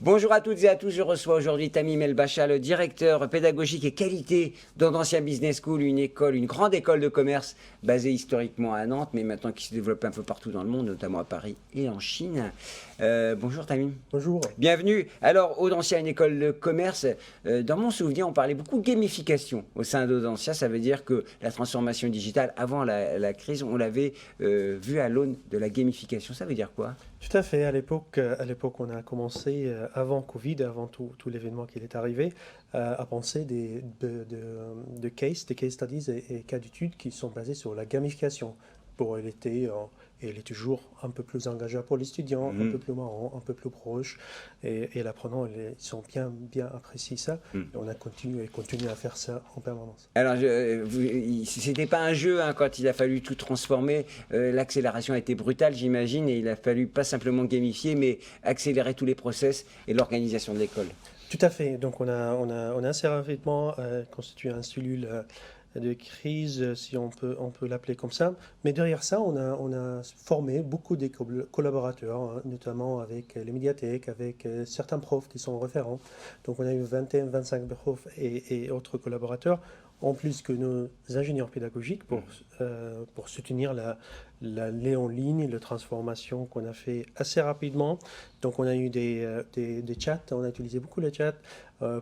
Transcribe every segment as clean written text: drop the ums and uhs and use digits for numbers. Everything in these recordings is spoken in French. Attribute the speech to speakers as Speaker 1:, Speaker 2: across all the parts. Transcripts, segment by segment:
Speaker 1: Bonjour à toutes et à tous, je reçois aujourd'hui Tamim El-Bacha, le directeur pédagogique et qualité d'Audencia Business School, une grande école de commerce basée historiquement à Nantes, mais maintenant qui se développe un peu partout dans le monde, notamment à Paris et en Chine. Bonjour Tamim.
Speaker 2: Bonjour.
Speaker 1: Bienvenue. Alors, Audencia, une école de commerce, dans mon souvenir, on parlait beaucoup de gamification au sein d'Audencia. Ça veut dire que la transformation digitale, avant la crise, on l'avait vue à l'aune de la gamification. Ça veut dire quoi?
Speaker 2: Tout à fait. À l'époque, on a commencé, avant Covid, avant tout l'événement qui est arrivé, à penser des case studies et cas d'études qui sont basés sur la gamification. Pour elle est toujours un peu plus engageante pour les étudiants, un peu plus marrant, un peu plus proche. Et l'apprenant, ils sont bien apprécié ça. Et on a continué à faire ça en permanence.
Speaker 1: Alors, c'était pas un jeu hein, quand il a fallu tout transformer. L'accélération a été brutale, j'imagine, et il a fallu pas simplement gamifier, mais accélérer tous les process et l'organisation de l'école.
Speaker 2: Tout à fait. Donc, on a assez rapidement constitué un cellule de crise, si on peut l'appeler comme ça. Mais derrière ça, on a formé beaucoup de collaborateurs, hein, notamment avec les médiathèques, avec certains profs qui sont référents. Donc, on a eu 21, 25 profs et autres collaborateurs, en plus que nos ingénieurs pédagogiques pour soutenir l'aller en ligne, la transformation qu'on a fait assez rapidement. Donc, on a eu des chats, on a utilisé beaucoup les chats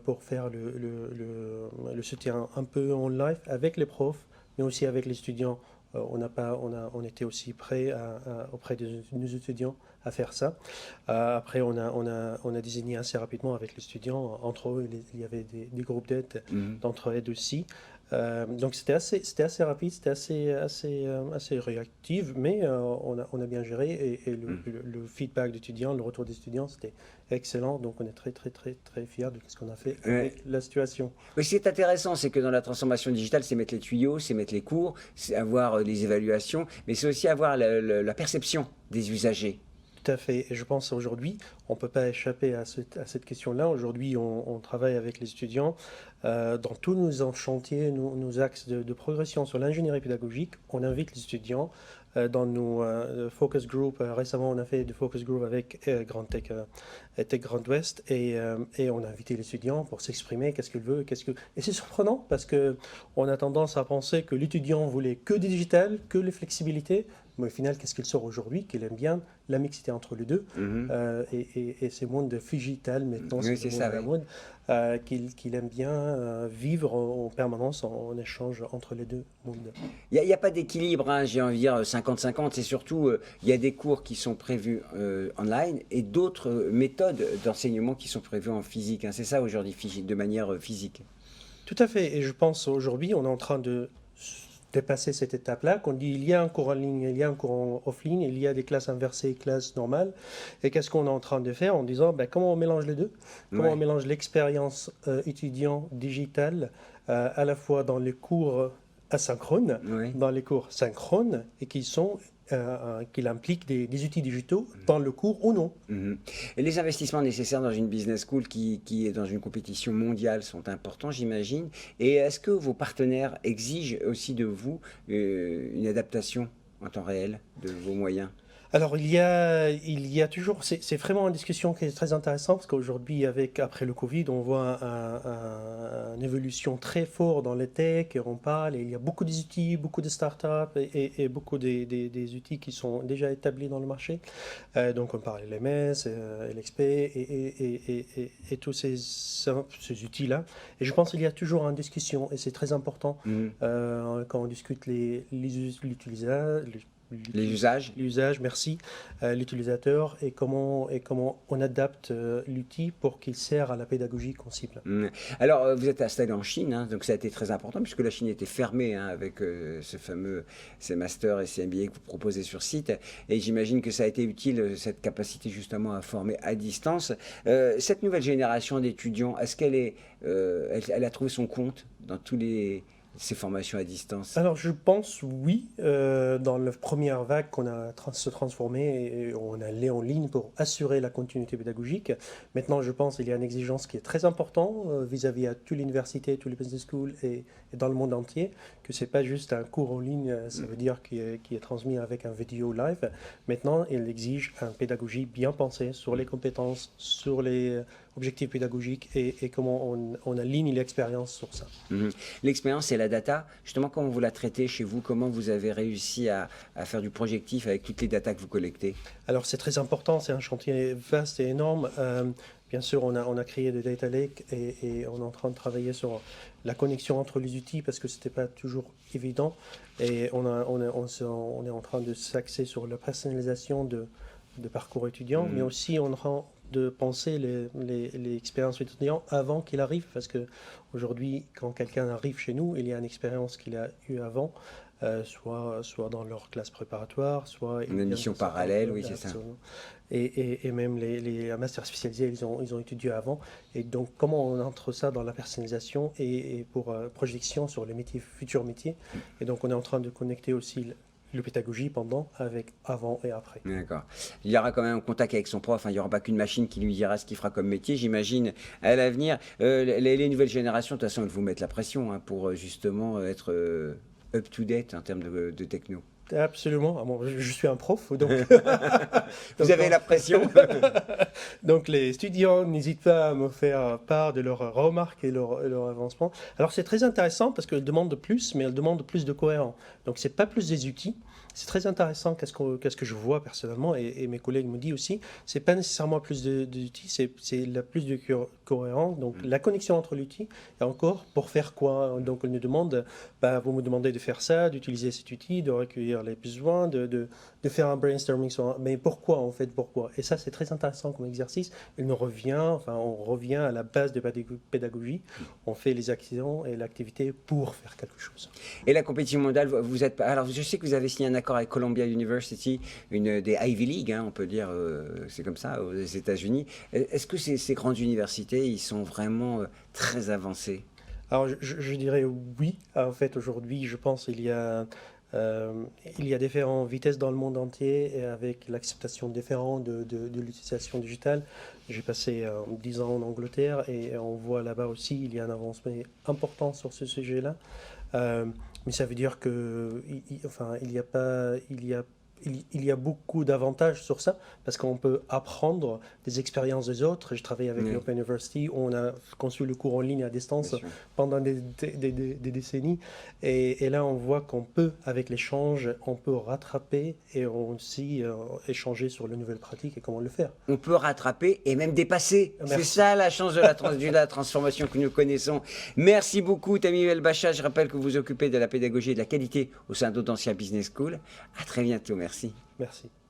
Speaker 2: pour faire le soutien un peu en live avec les profs, mais aussi avec les étudiants. On était aussi prêts auprès de nos étudiants à faire ça. Après, on a désigné assez rapidement avec les étudiants. Entre eux, il y avait des groupes d'aide, d'entraide aussi. Donc c'était assez rapide, c'était assez réactif, mais on a bien géré et le feedback d'étudiants, le retour des étudiants, c'était excellent. Donc on est très très très très fiers de ce qu'on a fait avec la situation.
Speaker 1: Mais ce qui est intéressant, c'est que dans la transformation digitale, c'est mettre les tuyaux, c'est mettre les cours, c'est avoir les évaluations, mais c'est aussi avoir la perception des usagers.
Speaker 2: Tout à fait. Et je pense aujourd'hui, on ne peut pas échapper à cette question-là. Aujourd'hui, on travaille avec les étudiants dans tous nos chantiers, nos axes de progression sur l'ingénierie pédagogique. On invite les étudiants dans nos focus group. Récemment, on a fait des focus group avec Grand Tech, Tech Grand Ouest et on a invité les étudiants pour s'exprimer, qu'est-ce qu'ils veulent, Et c'est surprenant parce qu'on a tendance à penser que l'étudiant voulait que du digital, que les flexibilités. Mais au final, qu'est-ce qu'il sort aujourd'hui? Qu'il aime bien la mixité entre les deux. Et ce monde de digital, maintenant,
Speaker 1: Oui,
Speaker 2: c'est
Speaker 1: c'est
Speaker 2: le monde
Speaker 1: ça,
Speaker 2: de la
Speaker 1: oui.
Speaker 2: mode, qu'il aime bien vivre en permanence en échange entre les deux mondes.
Speaker 1: Il n'y a, pas d'équilibre, hein, j'ai envie de dire 50-50, c'est surtout, il y a des cours qui sont prévus online et d'autres méthodes d'enseignement qui sont prévues en physique. Hein. C'est ça aujourd'hui, de manière physique.
Speaker 2: Tout à fait. Et je pense aujourd'hui, on est en train de dépasser cette étape-là, qu'on dit il y a un cours en ligne, il y a un cours en offline, il y a des classes inversées, classes normales. Et qu'est-ce qu'on est en train de faire en disant ben, comment on mélange les deux? Comment on
Speaker 1: Ouais.
Speaker 2: mélange l'expérience étudiant digitale à la fois dans les cours asynchrones,
Speaker 1: Oui.
Speaker 2: dans les cours synchrones, et qui impliquent des outils digitaux dans le cours ou non.
Speaker 1: Mhm. Et les investissements nécessaires dans une business school qui est dans une compétition mondiale sont importants, j'imagine. Et est-ce que vos partenaires exigent aussi de vous une adaptation en temps réel de vos moyens?
Speaker 2: Alors, il y a toujours, c'est vraiment une discussion qui est très intéressante parce qu'aujourd'hui, après le Covid, on voit une évolution très forte dans les tech et on parle, et il y a beaucoup d'outils, beaucoup de startups et beaucoup des outils qui sont déjà établis dans le marché. Donc, on parle LMS, LXP et tous ces outils-là. Et je pense qu'il y a toujours une discussion et c'est très important
Speaker 1: Mhm.
Speaker 2: quand on discute l'utilisation,
Speaker 1: Les usages?
Speaker 2: l'usage, merci, l'utilisateur et comment on adapte l'outil pour qu'il sert à la pédagogie qu'on cible.
Speaker 1: Mm. Alors, vous êtes installé en Chine, hein, donc ça a été très important puisque la Chine était fermée hein, avec ces masters et ces MBA que vous proposez sur site. Et j'imagine que ça a été utile, cette capacité justement à former à distance. Cette nouvelle génération d'étudiants, est-ce qu'elle elle a trouvé son compte dans tous ces formations à distance?
Speaker 2: Alors, je pense oui. Dans la première vague qu'on a se transformé, et on allait en ligne pour assurer la continuité pédagogique. Maintenant, je pense qu'il y a une exigence qui est très importante vis-à-vis à toutes les universités, toutes les business schools et dans le monde entier, que c'est pas juste un cours en ligne, ça veut dire qui est transmis avec un vidéo live. Maintenant, il exige une pédagogie bien pensée sur les compétences, sur les objectifs pédagogiques et comment on aligne l'expérience sur ça.
Speaker 1: L'expérience et la data, justement, comment vous la traitez chez vous? Comment vous avez réussi à faire du projectif avec toutes les datas que vous collectez?
Speaker 2: Alors c'est très important, c'est un chantier vaste et énorme. Bien sûr, on a créé des data lakes et on est en train de travailler sur la connexion entre les outils parce que ce n'était pas toujours évident. Et on est en train de s'axer sur la personnalisation de parcours étudiants, mais aussi on est en train de penser les expériences étudiants avant qu'il arrive, parce que aujourd'hui, quand quelqu'un arrive chez nous, il y a une expérience qu'il a eue avant, soit dans leur classe préparatoire, soit
Speaker 1: une mission parallèle, oui, c'est ça.
Speaker 2: Et même les masters spécialisés, ils ont étudié avant. Et donc, comment on entre ça dans la personnalisation et pour projection sur les métiers, futurs métiers. Et donc, on est en train de connecter aussi le pédagogie pendant, avec avant et après.
Speaker 1: D'accord. Il y aura quand même un contact avec son prof, enfin, il n'y aura pas qu'une machine qui lui dira ce qu'il fera comme métier, j'imagine, à l'avenir. Les nouvelles générations, de toute façon, elles vous mettent la pression hein, pour justement être up-to-date en termes de techno.
Speaker 2: Absolument. Ah bon, je suis un prof, donc...
Speaker 1: Vous avez la pression.
Speaker 2: Donc les étudiants n'hésitent pas à me faire part de leurs remarques et leur avancement. Alors c'est très intéressant parce qu'elles demandent de plus, mais elles demandent plus de cohérence. Donc c'est pas plus des outils. C'est très intéressant qu'est-ce que je vois personnellement et mes collègues me disent aussi. C'est pas nécessairement plus d'outils, c'est la plus de cohérence. Donc la connexion entre l'outil et encore pour faire quoi. Donc on nous demande, vous me demandez de faire ça, d'utiliser cet outil, de recueillir les besoins, de faire un brainstorming sur mais pourquoi en fait, pourquoi. Et ça c'est très intéressant comme exercice. On revient à la base de pédagogie. On fait les actions et l'activité pour faire quelque chose.
Speaker 1: Et la compétition mondiale, vous êtes pas. Alors je sais que vous avez signé un accord avec Columbia University, une des Ivy League, hein, on peut dire, c'est comme ça aux États-Unis. Est-ce que ces grandes universités, ils sont vraiment très avancés?
Speaker 2: Alors je dirais oui. En fait, aujourd'hui, je pense qu'il y a différentes vitesses dans le monde entier et avec l'acceptation différente de l'utilisation digitale. J'ai passé 10 ans en Angleterre et on voit là-bas aussi il y a un avancement important sur ce sujet-là. Mais ça veut dire que, il y a beaucoup d'avantages sur ça parce qu'on peut apprendre des expériences des autres. Je travaille avec l'Open University où on a conçu le cours en ligne à distance pendant des décennies. Et là, on voit qu'on peut, avec l'échange, on peut rattraper et aussi échanger sur les nouvelles pratiques et comment le faire.
Speaker 1: On peut rattraper et même dépasser. C'est ça la chance de la transformation que nous connaissons. Merci beaucoup, Tamim El-Bacha. Je rappelle que vous vous occupez de la pédagogie et de la qualité au sein d'Audencia Business School. À très bientôt. Merci.
Speaker 2: Merci.